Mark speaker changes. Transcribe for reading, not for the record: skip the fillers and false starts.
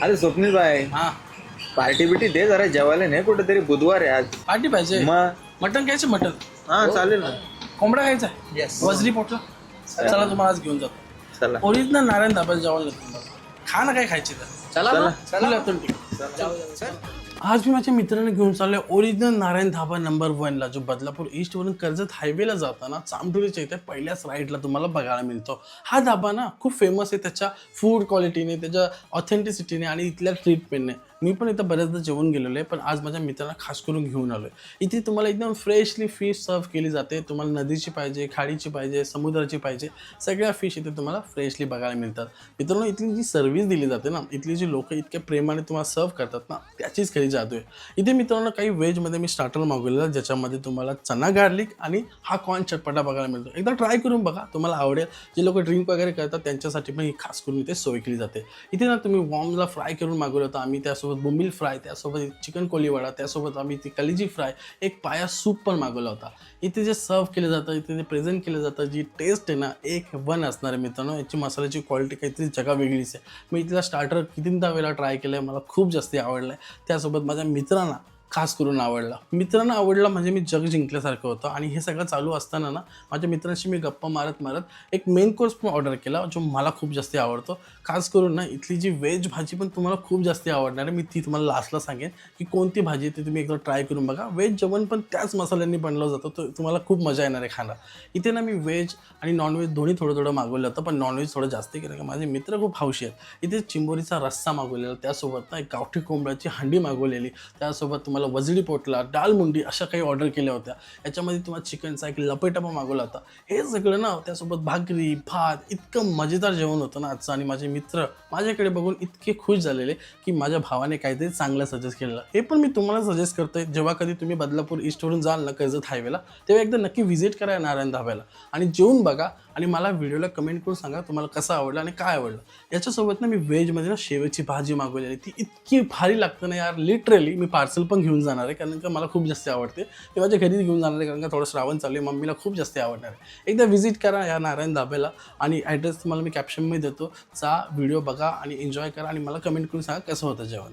Speaker 1: अरे स्वप्नील भाई,
Speaker 2: हा
Speaker 1: पार्टी बिटी दे जरा, जेवायला नाही कुठेतरी, बुधवार आहे आज.
Speaker 2: पार्टी पाहिजे.
Speaker 1: मग
Speaker 2: मटन खायचं मटन.
Speaker 1: हा चालेल ना.
Speaker 2: कोंबडा खायचा वजरी पोटला. चला तुम्हाला आज घेऊन जातो.
Speaker 1: चला
Speaker 2: ओरिजिनल नारायण धाब्यात जेवायला लागतं तुम्हाला. खा ना काय खायचे तर.
Speaker 1: चला
Speaker 2: फुल authentic. आज मी माझ्या मित्राने घेऊन चाललोय ओरिजिनल नारायण धाबा नंबर 1 ला, जो बदलापूर ईस्ट वरून कर्जत हायवेला जाताना चामटुरीच्या इथे पहिल्याच राईडला तुम्हाला बघायला मिळतो. हा धाबा ना खूप फेमस आहे त्याच्या फूड क्वालिटीने, त्याच्या ऑथेंटिसिटीने आणि इथल्या ट्रीटमेंटने. मी पण इथं बऱ्याचदा जेवण गेलेलो आहे, पण आज माझ्या मित्रांना खास करून घेऊन आलोय. इथे तुम्हाला एकदम फ्रेशली फिश सर्व केली जाते. तुम्हाला नदीची पाहिजे, खाडीची पाहिजे, समुद्राची पाहिजे, सगळ्या फिश इथे तुम्हाला फ्रेशली बघायला मिळतात. मित्रांनो, इथली जी सर्व्हिस दिली जाते ना, इथली जी लोक इतक्या प्रेमाने तुम्हाला सर्व करतात ना, त्याचीच खरी जादू आहे. इथे मित्रांनो काही व्हेजमध्ये मी स्टार्टर मागवलेला, ज्याच्यामध्ये तुम्हाला चना गार्लिक आणि हा कॉर्न चटपटा बघायला मिळतो. एकदा ट्राय करून बघा, तुम्हाला आवडेल. जे लोक ड्रिंक वगैरे करतात त्यांच्यासाठी पण ही खास करून इथे सोय केली जाते. इथे ना तुम्ही वॉर्मला फ्राय करून मागवलं होतं आम्ही, त्यासोबत बोंबील फ्राय, त्यासोबत चिकन कोलीवाडा, त्यासोबत आम्ही ती कलेजी फ्राय, एक पाया सूप पण मागवला होता. इथे जे सर्व केलं जातं, इथे जे प्रेझेंट केलं जातं, जी टेस्ट आहे ना, एक वन असणार आहे मित्रांनो. याची मसाल्याची क्वालिटी काहीतरी जगा वेगळीच आहे. मी इथला स्टार्टर कितींदा वेळा ट्राय केलं आहे, मला खूप जास्त आवडलं आहे. त्यासोबत माझ्या मित्रांना खास करून आवडला. मित्रांना आवडला म्हणजे मी जग जिंकल्यासारखं होतं. आणि हे सगळं चालू असताना ना, माझ्या मित्रांशी मी गप्पा मारत मारत एक मेन कोर्स पण ऑर्डर केला, जो मला खूप जास्त आवडतो. खास करून ना इथली जी व्हेज भाजी पण तुम्हाला खूप जास्त आवडणार आहे. मी ती तुम्हाला लास्टला सांगेन की कोणती भाजी आहे, ती तुम्ही एकदा ट्राय करून बघा. व्हेज जेवण पण त्याच मसाल्यांनी बनलं जातं, तर तुम्हाला खूप मजा येणार आहे खायला. इथे ना मी व्हेज आणि नॉनव्हेज दोन्ही थोडं थोडं मागवलं होतं, पण नॉनव्हेज थोडं जास्त केलं, का माझे मित्र खूप हौशी आहेत. इथे चिंबोरीचा रस्सा मागवलेला, त्यासोबत ना एक गावठी कोंबड्याची हंडी मागवलेली, त्यासोबत तुम्हाला वजडी पोटला, डाळ मुंडी अशा काही ऑर्डर केल्या होत्या. याच्यामध्ये तुम्हाला चिकनचा एक लपेटा मागवला होता. हे सगळं ना, त्यासोबत भाकरी भात, इतकं मजेदार जेवण होतं ना आजचं. आणि माझे मित्र माझ्याकडे बघून इतके खुश झालेले की माझ्या भावाने काहीतरी चांगलं सजेस्ट केलेलं. हे पण मी तुम्हाला सजेस्ट करतोय, जेव्हा कधी तुम्ही बदलापूर ईस्टवरून जाल ना कर्जत हायवेला, तेव्हा एकदा नक्की व्हिजिट करा नारायण धाब्याला आणि जेवून बघा. आणि मला व्हिडिओला कमेंट करून सांगा तुम्हाला कसं आवडलं आणि काय आवडलं. याच्यासोबत ना मी व्हेजमध्ये ना शेवेची भाजी मागवलेली, ती इतकी भारी लागतं ना यार. लिटरली मी पार्सल पण घेऊन जाणार आहे, कारण का मला खूप जास्त आवडते. ते माझ्या घरीच घेऊन जाणार आहे, कारण का थोडं श्रावण चालू आहे, मम्मीला खूप जास्त आवडणार आहे. एकदा व्हिजिट करा या नारायण धाब्याला आणि ॲड्रेस तुम्हाला मी कॅप्शनमध्ये देतो. जा, व्हिडिओ बघा आणि एन्जॉय करा आणि मला कमेंट करून सांगा कसं होतं जेवण.